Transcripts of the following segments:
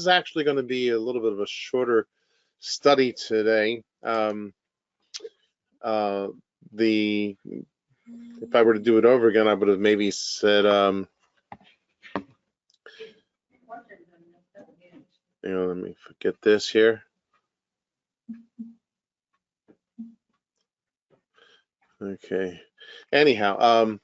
is actually going to be a little bit of a shorter study today. If I were to do it over again, I would have maybe said, let me forget this here. Okay. Anyhow,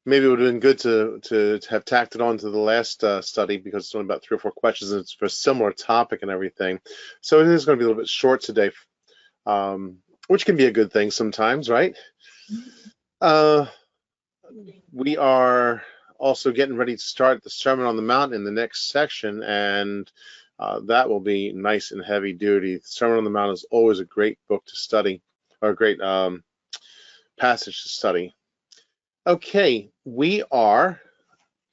maybe it would have been good to have tacked it on to the last study, because it's only about 3 or 4 questions and it's for a similar topic and everything. So it is going to be a little bit short today, which can be a good thing sometimes, right? We are also getting ready to start the Sermon on the Mount in the next section, and that will be nice and heavy duty. The Sermon on the Mount is always a great book to study, or a great passage to study. Okay, we are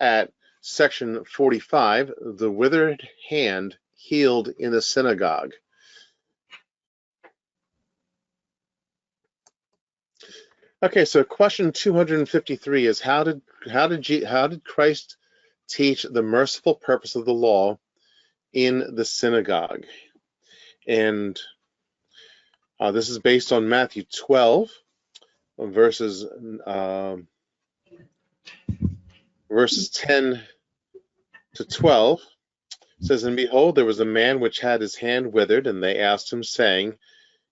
at section 45, the withered hand healed in the synagogue. Okay, so question 253 is how did Christ teach the merciful purpose of the law in the synagogue? And this is based on Matthew 12, verses 10 to 12. It says, "And behold, there was a man which had his hand withered, and they asked him, saying,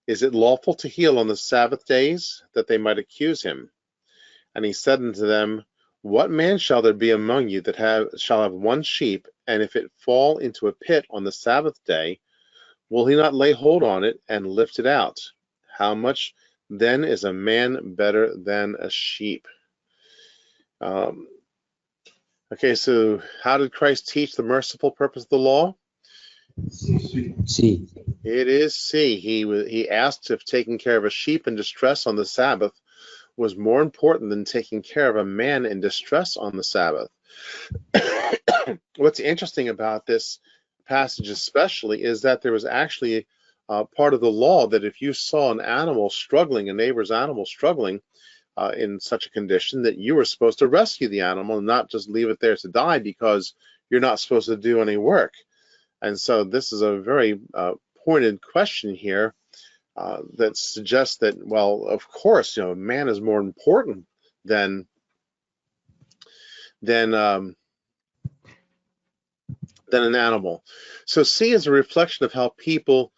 Is it lawful to heal on the Sabbath days? That they might accuse him. And he said unto them, What man shall there be among you that shall have one sheep, and if it fall into a pit on the Sabbath day, will he not lay hold on it and lift it out? How much then is a man better than a sheep?" Okay, so how did Christ teach the merciful purpose of the law? C. It is C. He asked if taking care of a sheep in distress on the Sabbath was more important than taking care of a man in distress on the Sabbath. What's interesting about this passage especially is that there was actually part of the law that if you saw an animal struggling, a neighbor's animal struggling in such a condition, that you were supposed to rescue the animal and not just leave it there to die because you're not supposed to do any work. And so this is a very pointed question here that suggests that, well, of course, man is more important than an animal. So C is a reflection of how people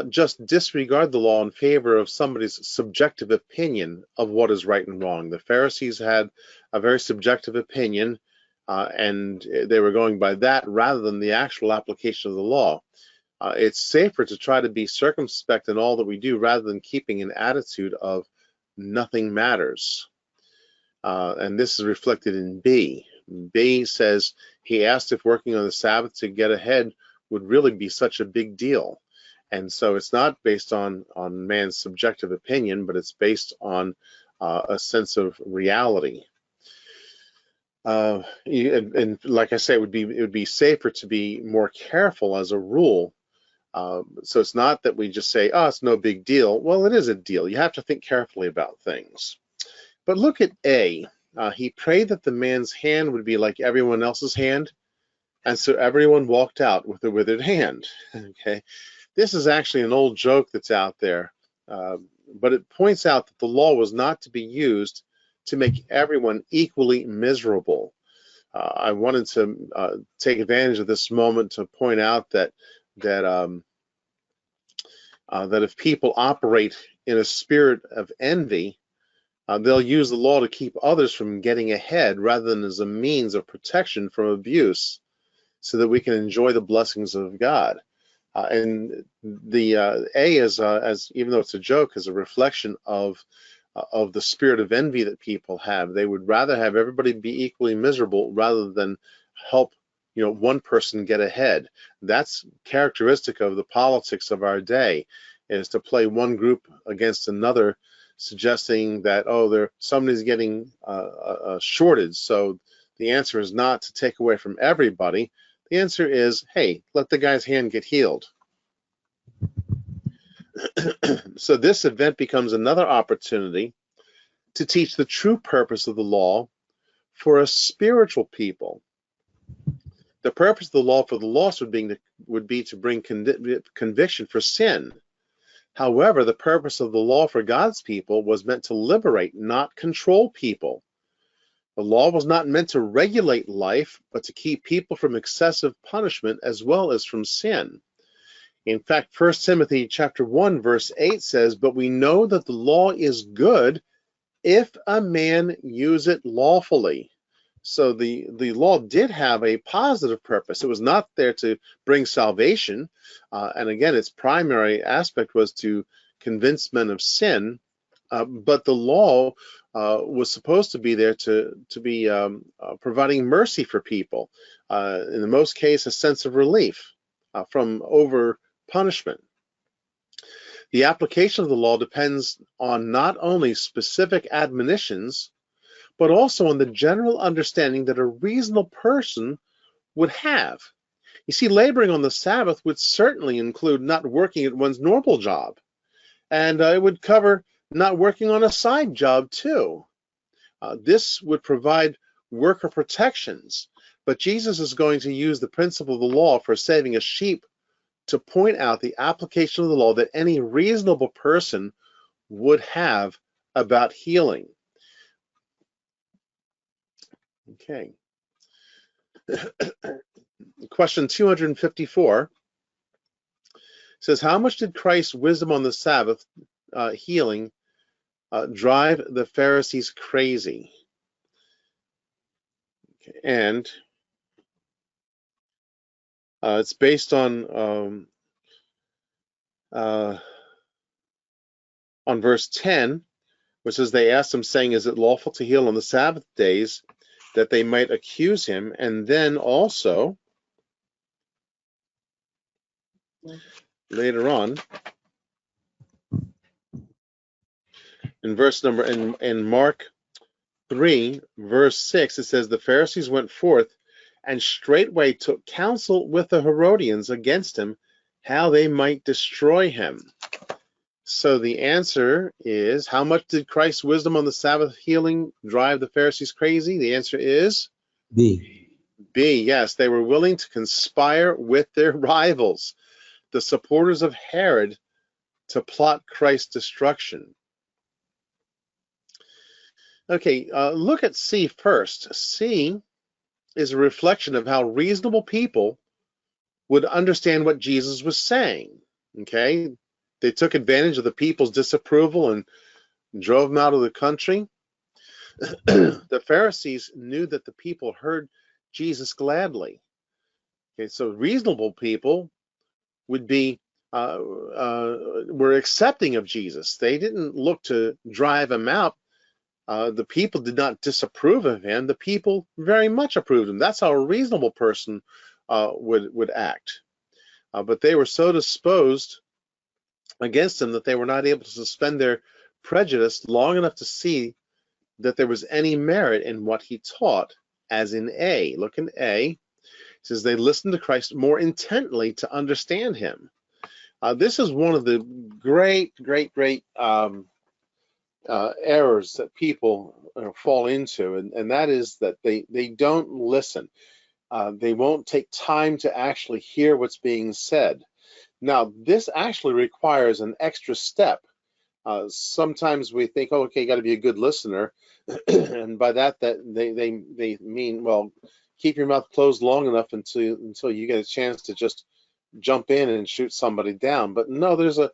just disregard the law in favor of somebody's subjective opinion of what is right and wrong. The Pharisees had a very subjective opinion, and they were going by that rather than the actual application of the law. It's safer to try to be circumspect in all that we do rather than keeping an attitude of nothing matters. And this is reflected in B. B says he asked if working on the Sabbath to get ahead would really be such a big deal. And so it's not based on man's subjective opinion, but it's based on a sense of reality. And like I say, it would be safer to be more careful as a rule. So it's not that we just say, oh, it's no big deal. Well, it is a deal. You have to think carefully about things. But look at A. He prayed that the man's hand would be like everyone else's hand, and so everyone walked out with a withered hand. Okay, this is actually an old joke that's out there, but it points out that the law was not to be used to make everyone equally miserable. I wanted to take advantage of this moment to point out that if people operate in a spirit of envy, they'll use the law to keep others from getting ahead rather than as a means of protection from abuse, so that we can enjoy the blessings of God. And the A is, as even though it's a joke, is a reflection of the spirit of envy that people have. They would rather have everybody be equally miserable rather than help one person get ahead. That's characteristic of the politics of our day, is to play one group against another, suggesting that, somebody's getting shorted. So the answer is not to take away from everybody. The answer is, hey, let the guy's hand get healed. So this event becomes another opportunity to teach the true purpose of the law for a spiritual people. The purpose of the law for the lost would be to bring conviction for sin. However, the purpose of the law for God's people was meant to liberate, not control people. The law was not meant to regulate life, but to keep people from excessive punishment as well as from sin. In fact, 1 Timothy chapter 1, verse 8 says, "But we know that the law is good if a man use it lawfully." So the law did have a positive purpose. It was not there to bring salvation. And again, its primary aspect was to convince men of sin. But the law was supposed to be there to be providing mercy for people. In the most case, a sense of relief from over punishment. The application of the law depends on not only specific admonitions, but also on the general understanding that a reasonable person would have. You see, laboring on the Sabbath would certainly include not working at one's normal job, and it would cover not working on a side job too. This would provide worker protections, but Jesus is going to use the principle of the law for saving a sheep to point out the application of the law that any reasonable person would have about healing. Okay. Question 254 says, how much did Christ's wisdom on the Sabbath healing drive the Pharisees crazy? Okay. And it's based on verse 10, which says, they asked him, saying, is it lawful to heal on the Sabbath days, that they might accuse him? And then also, later on, in Mark 3, verse 6, it says, the Pharisees went forth and straightway took counsel with the Herodians against him, how they might destroy him. So the answer is, how much did Christ's wisdom on the Sabbath healing drive the Pharisees crazy? The answer is B. B. Yes, they were willing to conspire with their rivals, the supporters of Herod, to plot Christ's destruction. Okay, look at C first. C is a reflection of how reasonable people would understand what Jesus was saying. Okay, they took advantage of the people's disapproval and drove them out of the country. The Pharisees knew that the people heard Jesus gladly. Okay, so reasonable people would be were accepting of Jesus. They didn't look to drive him out. The people did not disapprove of him. The people very much approved him. That's how a reasonable person would act. But they were so disposed against him that they were not able to suspend their prejudice long enough to see that there was any merit in what he taught, as in A. Look in A. It says they listened to Christ more intently to understand him. This is one of the great errors that people fall into, and that is that they don't listen. They won't take time to actually hear what's being said. Now, this actually requires an extra step. Sometimes we think, oh, okay, you got to be a good listener, and by that they mean, well, keep your mouth closed long enough until you get a chance to just jump in and shoot somebody down. But no, there's a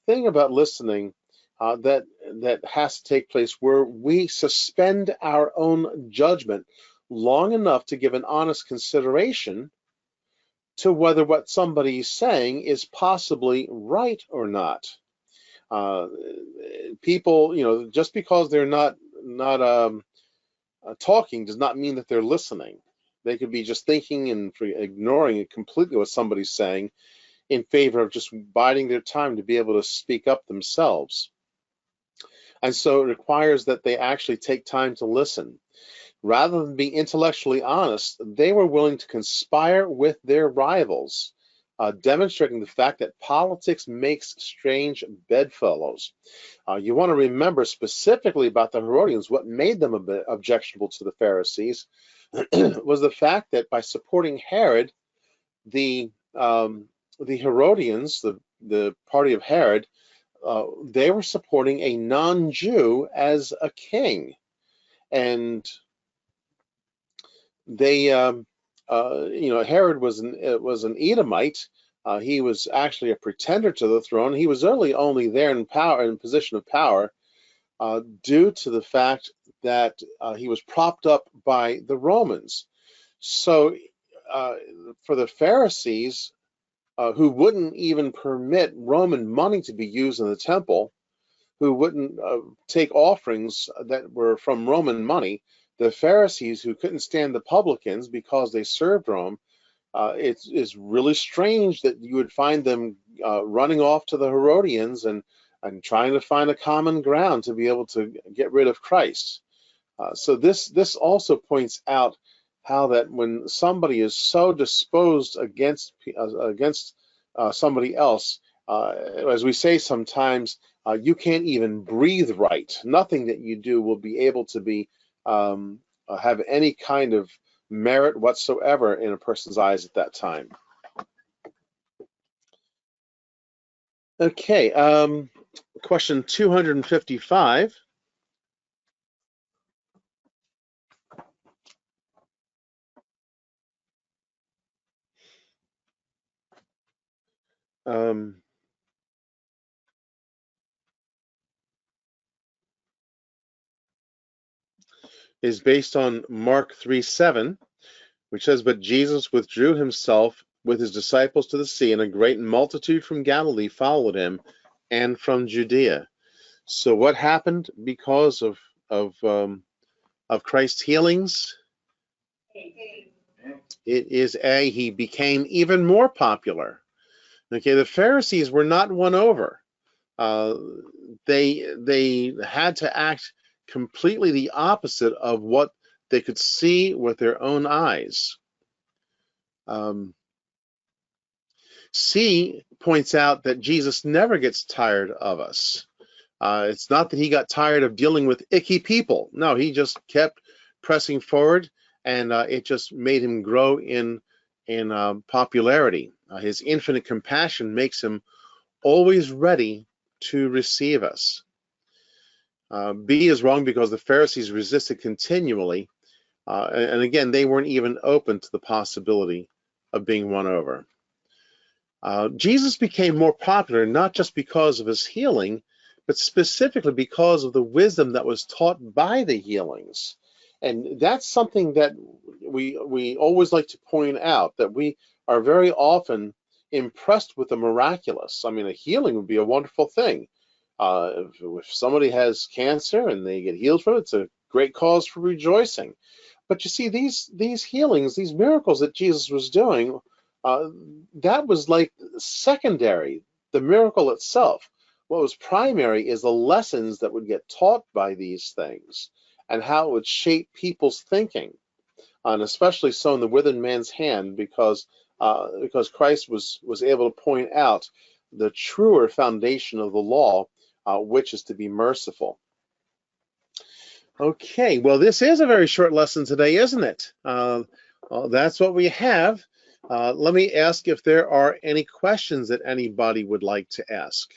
thing about listening that has to take place where we suspend our own judgment long enough to give an honest consideration to whether what somebody is saying is possibly right or not. People, just because they're not talking does not mean that they're listening. They could be just thinking and ignoring completely what somebody's saying in favor of just biding their time to be able to speak up themselves. And so it requires that they actually take time to listen. Rather than be intellectually honest, they were willing to conspire with their rivals, demonstrating the fact that politics makes strange bedfellows. You want to remember specifically about the Herodians what made them a bit objectionable to the Pharisees was the fact that by supporting Herod, the Herodians, the party of Herod, they were supporting a non-Jew as a king, and they, Herod was an Edomite. He was actually a pretender to the throne. He was only there in power, in position of power, due to the fact that he was propped up by the Romans. So, for the Pharisees, who wouldn't even permit Roman money to be used in the temple, who wouldn't take offerings that were from Roman money, the Pharisees, who couldn't stand the publicans because they served Rome, it's really strange that you would find them running off to the Herodians and trying to find a common ground to be able to get rid of Christ. So this also points out how that when somebody is so disposed against somebody else, as we say sometimes, you can't even breathe right. Nothing that you do will be able to be have any kind of merit whatsoever in a person's eyes at that time. Okay, question 255. Is based on Mark 3:7, which says, "But Jesus withdrew himself with his disciples to the sea, and a great multitude from Galilee followed him, and from Judea." So what happened because of Christ's healings? It is he became even more popular. Okay, the Pharisees were not won over. They had to act completely the opposite of what they could see with their own eyes. C points out that Jesus never gets tired of us. It's not that he got tired of dealing with icky people. No, he just kept pressing forward, and it just made him grow in popularity. His infinite compassion makes him always ready to receive us. B is wrong because the Pharisees resisted continually, and again, they weren't even open to the possibility of being won over. Jesus became more popular not just because of his healing, but specifically because of the wisdom that was taught by the healings. And that's something that we always like to point out, that we are very often impressed with the miraculous. I mean, a healing would be a wonderful thing. If somebody has cancer and they get healed from it, it's a great cause for rejoicing. But you see, these healings, these miracles that Jesus was doing, that was like secondary, the miracle itself. What was primary is the lessons that would get taught by these things and how it would shape people's thinking, and especially so in the withered man's hand, because Christ was able to point out the truer foundation of the law, which is to be merciful. Okay, well, this is a very short lesson today, isn't it? Well, that's what we have. Let me ask if there are any questions that anybody would like to ask.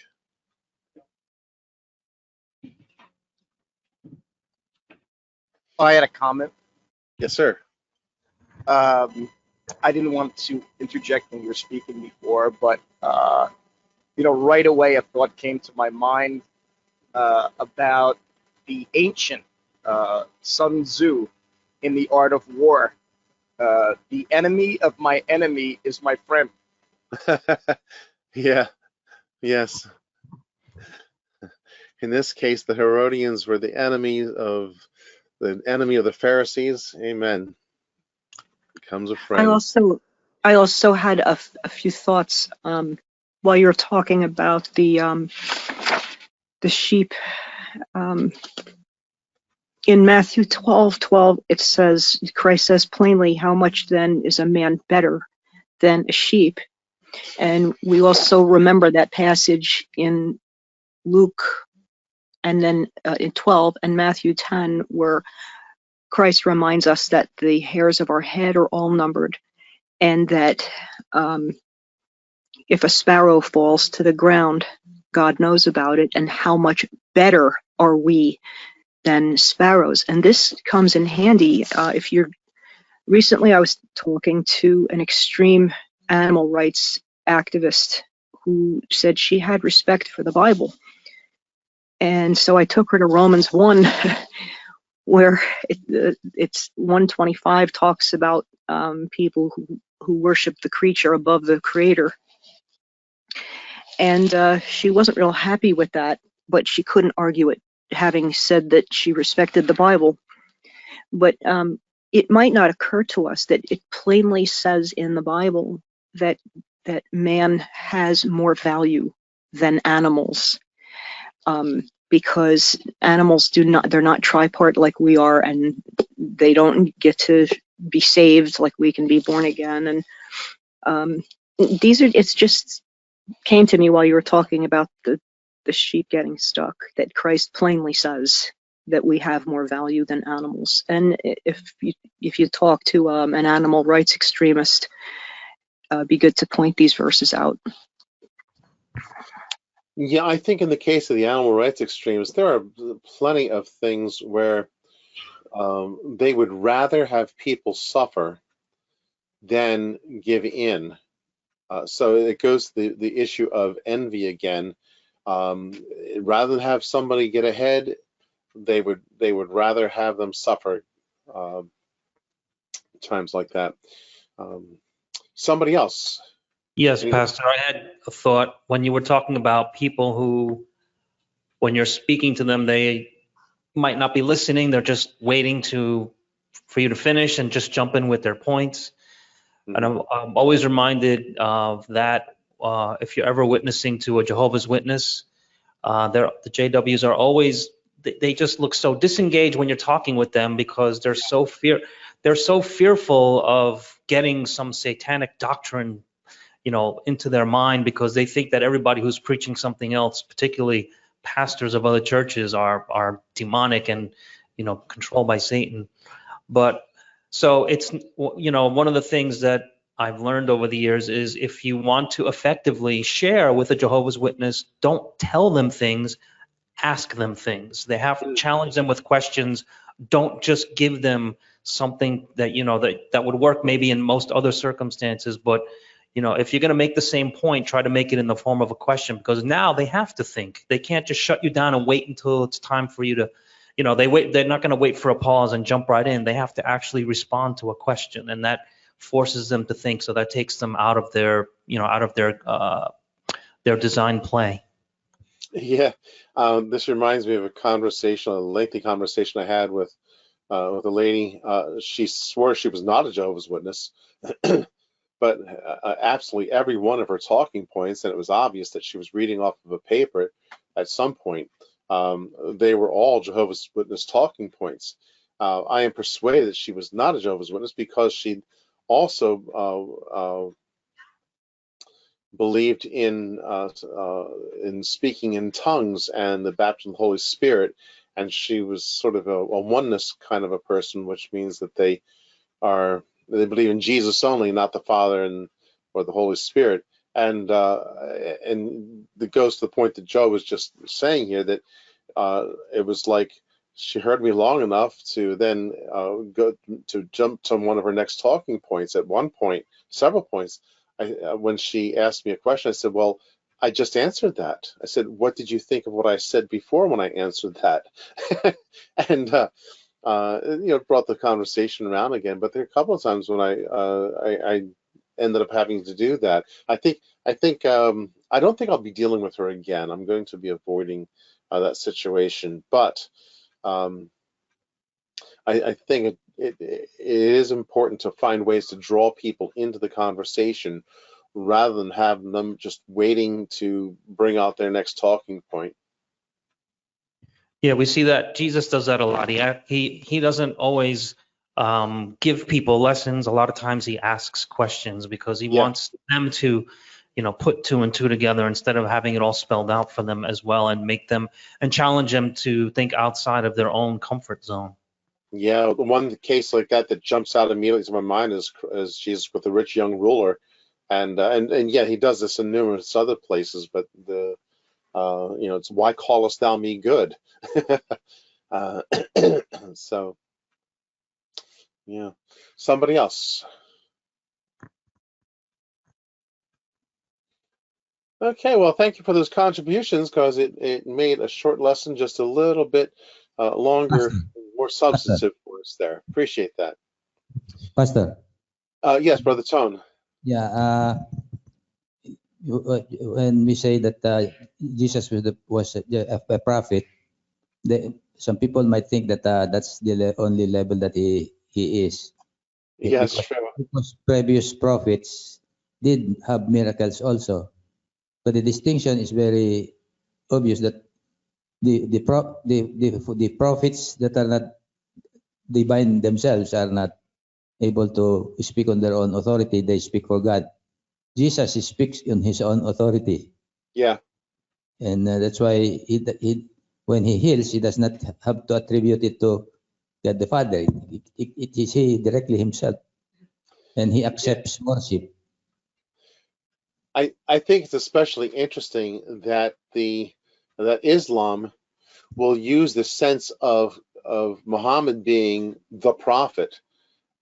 I had a comment. Yes, sir. I didn't want to interject when you were speaking before, but right away a thought came to my mind about the ancient Sun Tzu in The Art of War. The enemy of my enemy is my friend. Yeah, yes. In this case, the Herodians were the enemy of the Pharisees. Amen. Becomes a friend. I also had a few thoughts while you're talking about the sheep. In Matthew 12:12, it says, Christ says plainly, "How much then is a man better than a sheep?" And we also remember that passage in Luke, and then in 12 and Matthew 10, where Christ reminds us that the hairs of our head are all numbered, and that if a sparrow falls to the ground, God knows about it, and how much better are we than sparrows. And this comes in handy if you're. Recently, I was talking to an extreme animal rights activist who said she had respect for the Bible. And so I took her to Romans 1, where it's 125 talks about people who worship the creature above the creator. And she wasn't real happy with that, but she couldn't argue it, having said that she respected the Bible. But it might not occur to us that it plainly says in the Bible that man has more value than animals, because animals they're not tripart like we are, and they don't get to be saved like we can be born again. And it's just came to me while you were talking about the sheep getting stuck, that Christ plainly says that we have more value than animals. And if you talk to an animal rights extremist, be good to point these verses out. Yeah, I think in the case of the animal rights extremists, there are plenty of things where they would rather have people suffer than give in. So it goes to the issue of envy again. Rather than have somebody get ahead, they would rather have them suffer times like that. Somebody else. Yes, Pastor, I had a thought when you were talking about people who, when you're speaking to them, they might not be listening. They're just waiting for you to finish and just jump in with their points. Mm-hmm. And I'm always reminded of that if you're ever witnessing to a Jehovah's Witness, the JWs are always, they just look so disengaged when you're talking with them, because they're so fearful of getting some satanic doctrine, into their mind, because they think that everybody who's preaching something else, particularly pastors of other churches, are demonic and, controlled by Satan. But so it's, one of the things that I've learned over the years is, if you want to effectively share with a Jehovah's Witness, don't tell them things, ask them things. They have to challenge them with questions. Don't just give them something that, that would work maybe in most other circumstances. But, if you're going to make the same point, try to make it in the form of a question, because now they have to think. They can't just shut you down and wait until it's time for you to, they're not going to wait for a pause and jump right in. They have to actually respond to a question, and that forces them to think. So that takes them out of their, their design play. Yeah, this reminds me of a lengthy conversation I had with a lady. She swore she was not a Jehovah's Witness, but absolutely every one of her talking points, and it was obvious that she was reading off of a paper at some point. They were all Jehovah's Witness talking points. I am persuaded that she was not a Jehovah's Witness because she also believed in speaking in tongues and the baptism of the Holy Spirit, and she was sort of a oneness kind of a person, which means that they believe in Jesus only, not the Father or the Holy Spirit. And that goes to the point that Joe was just saying here, that it was like she heard me long enough to then go to jump to one of her next talking points. At one point, several points, when she asked me a question, I said, well, I just answered that. I said, what did you think of what I said before when I answered that? And brought the conversation around again. But there are a couple of times when I ended up having to do that. I don't think I'll be dealing with her again. I'm going to be avoiding that situation. But I think it is important to find ways to draw people into the conversation rather than have them just waiting to bring out their next talking point. Yeah, we see that Jesus does that a lot. He doesn't always give people lessons. A lot of times he asks questions because he wants them to, put two and two together instead of having it all spelled out for them as well, and make them and challenge them to think outside of their own comfort zone. Yeah, the one case like that jumps out immediately to my mind is Jesus with the rich young ruler, and yeah, he does this in numerous other places. But it's why callest thou me good? uh, so yeah, somebody else. Okay, well, thank you for those contributions because it made a short lesson just a little bit longer, Pastor, more Pastor, substantive for us there. Appreciate that. Pastor. Yes, Brother Tone. Yeah, when we say that Jesus was a prophet, some people might think that that's the only level that he is, Yes, because true. previous prophets did have miracles also. But the distinction is very obvious that the prophets that are not divine themselves are not able to speak on their own authority. They speak for God. Jesus speaks on his own authority, Yeah. and that's why when he heals, he does not have to attribute it to God the Father. It is he directly himself, and he Yeah. accepts worship. I think it's especially interesting that that Islam will use the sense of Muhammad being the prophet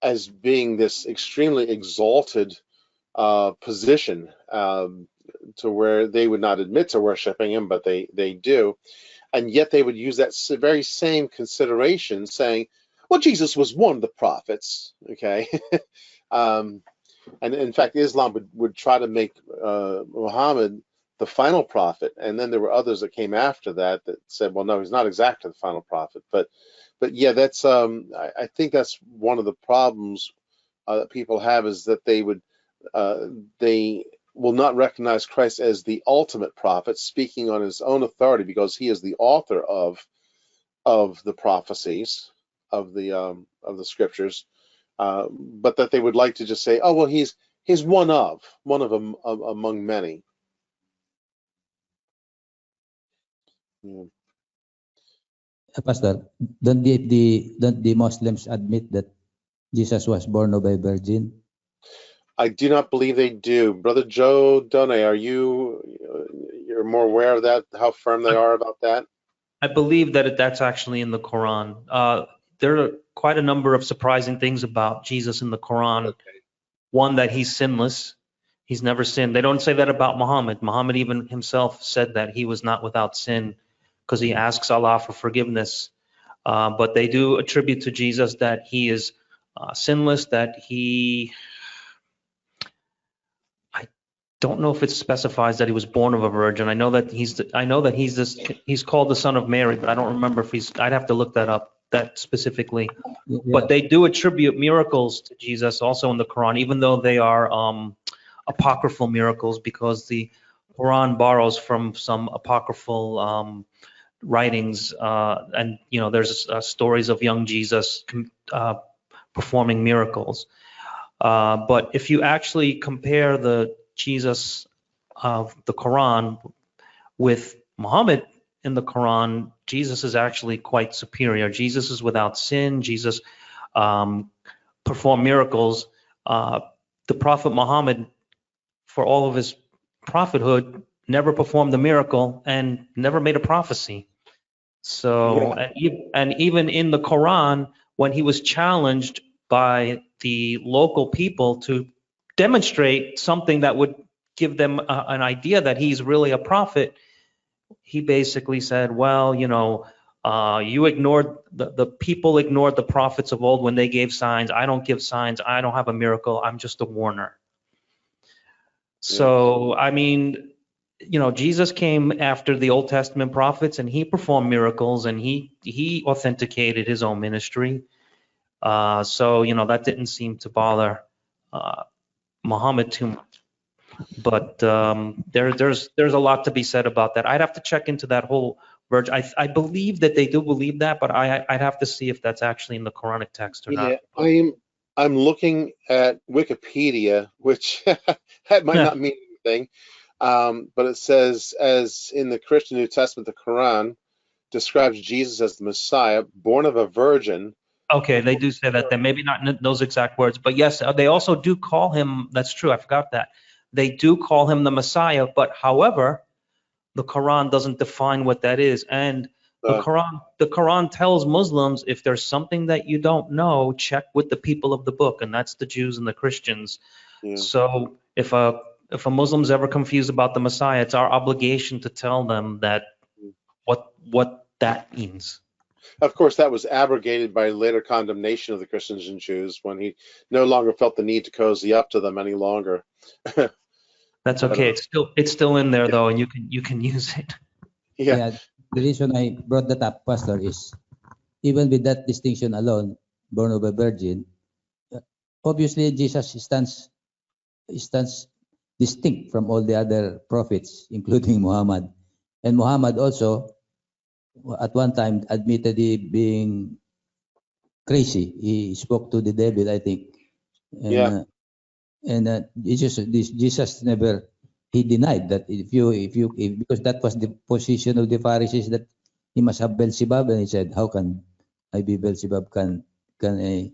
as being this extremely exalted position, to where they would not admit to worshiping him, but they do, and yet they would use that very same consideration, saying, "Well, Jesus was one of the prophets." Okay. um, and in fact, Islam would try to make Muhammad the final prophet, and then there were others that came after that that said, "Well, no, he's not exactly the final prophet." But yeah, that's I think that's one of the problems that people have, is that they will not recognize Christ as the ultimate prophet, speaking on his own authority because he is the author of the prophecies of the scriptures, but that they would like to just say, "Oh, well, he's one of them among many." Yeah. Pastor, don't the Muslims admit that Jesus was born of a virgin? I do not believe they do. Brother Joe Done, you're more aware of that, how firm they are about that? I believe that that's actually in the Quran. There are quite a number of surprising things about Jesus in the Quran. Okay. One, that he's sinless. He's never sinned. They don't say that about Muhammad. Muhammad even himself said that he was not without sin because he asks Allah for forgiveness. But they do attribute to Jesus that he is sinless, that I don't know if it specifies that he was born of a virgin. I know that he's called the son of Mary, but I don't remember if I'd have to look that up, that specifically. Yeah. But they do attribute miracles to Jesus also in the Quran, even though they are apocryphal miracles, because the Quran borrows from some apocryphal writings, and there's stories of young Jesus performing miracles. But if you actually compare the Jesus of the Quran with Muhammad in the Quran, Jesus is actually quite superior. Jesus is without sin. Jesus performed miracles. The Prophet Muhammad, for all of his prophethood, never performed a miracle and never made a prophecy. So, and even in the Quran, when he was challenged by the local people to demonstrate something that would give them an idea that he's really a prophet, he basically said, well, you ignored the people ignored the prophets of old when they gave signs. I don't give signs. I don't have a miracle. I'm just a warner. So, I mean, Jesus came after the Old Testament prophets, and he performed miracles, and he authenticated his own ministry. So, that didn't seem to bother Muhammad too much. But there's a lot to be said about that. I'd have to check into that whole verge. I believe that they do believe that, but I'd have to see if that's actually in the Quranic text or Yeah, not. I'm looking at Wikipedia, which that might Yeah. not mean anything, but it says, as in the Christian New Testament, the Quran describes Jesus as the Messiah, born of a virgin, Okay, they do say that. Then maybe not in those exact words, but yes, they also do call him. That's true. I forgot that. They do call him the Messiah, but however, the Quran doesn't define what that is. And Uh, the Quran tells Muslims, if there's something that you don't know, check with the people of the book, and that's the Jews and the Christians. yeah. So if a Muslim's ever confused about the Messiah, it's our obligation to tell them that what that means. Of course, that was abrogated by later condemnation of the Christians and Jews when he no longer felt the need to cozy up to them any longer. That's okay. It's still in there though, and you can use it. Yeah. Yeah, the reason I brought that up, Pastor, is even with that distinction alone, born of a virgin, obviously Jesus stands distinct from all the other prophets, including Muhammad. And Muhammad also, at one time, admitted he being crazy. He spoke to the devil, I think. And, Yeah. Jesus never, he denied that because that was the position of the Pharisees, that he must have Beelzebub, and he said, how can I be Beelzebub? Can a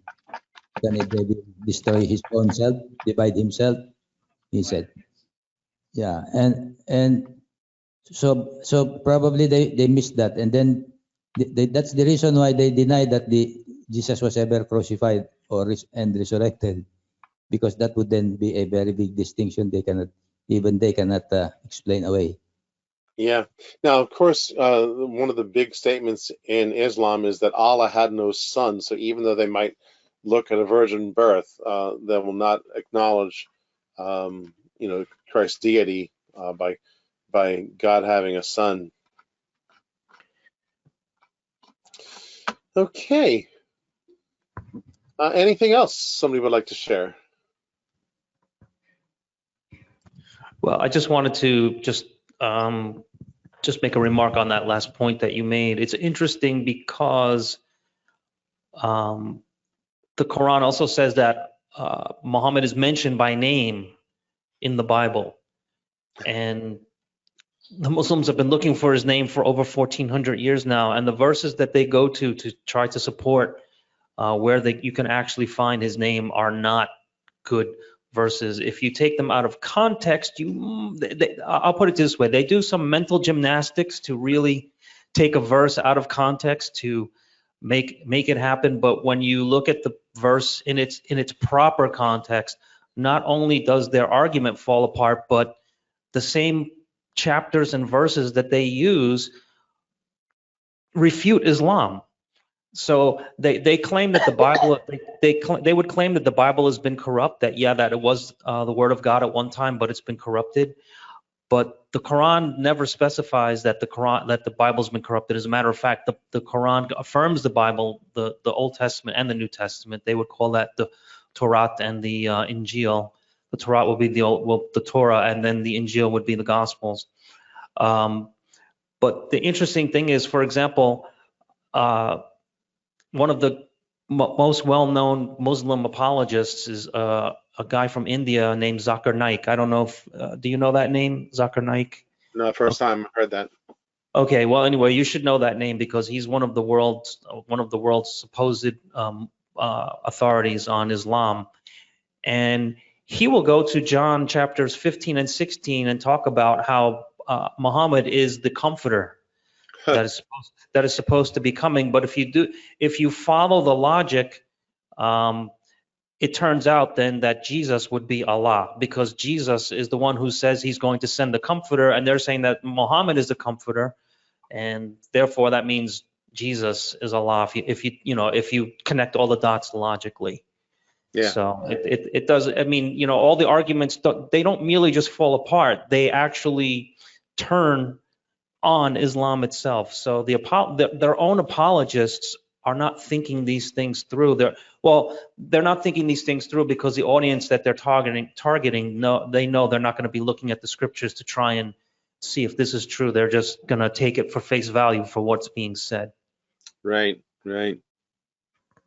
devil destroy his own self, divide himself? He said, yeah, and so probably they missed that, and then that's the reason why they deny that Jesus was ever crucified and resurrected, because that would then be a very big distinction they cannot explain away. Yeah. Now, of course, one of the big statements in Islam is that Allah had no son. So even though they might look at a virgin birth, they will not acknowledge, Christ's deity by God having a son. Okay. Anything else somebody would like to share? Well, I just wanted to just make a remark on that last point that you made. It's interesting because the Quran also says that Muhammad is mentioned by name in the Bible, and the Muslims have been looking for his name for over 1400 years now, and the verses that they go to try to support where you can actually find his name are not good verses. If you take them out of context, I'll put it this way, they do some mental gymnastics to really take a verse out of context to make it happen. But when you look at the verse in its proper context, not only does their argument fall apart, but the same chapters and verses that they use refute Islam. So they claim that the Bible, they would claim that the Bible has been corrupt, that it was the word of God at one time, but it's been corrupted. But the Quran never specifies that the Bible's been corrupted. As a matter of fact, the Quran affirms the Bible, the Old Testament and the New Testament. They would call that the Torah and the Injil. The Torah will be the Torah, and then the Injil would be the Gospels. But the interesting thing is, for example, one of the most well-known Muslim apologists is a guy from India named Zakir Naik. I don't know if do you know that name, Zakir Naik? No, first time I heard that. Okay, well, anyway, you should know that name because he's one of the world's supposed authorities on Islam, and he will go to John chapters 15 and 16 and talk about how Muhammad is the comforter that is supposed to be coming. But if you follow the logic, it turns out then that Jesus would be Allah, because Jesus is the one who says he's going to send the comforter, and they're saying that Muhammad is the comforter, and therefore that means Jesus is Allah. If you connect all the dots logically. Yeah. So it does. I mean, all the arguments, they don't merely just fall apart. They actually turn on Islam itself. So their own apologists are not thinking these things through. They're not thinking these things through because the audience that they're targeting, they know they're not going to be looking at the scriptures to try and see if this is true. They're just going to take it for face value for what's being said. Right.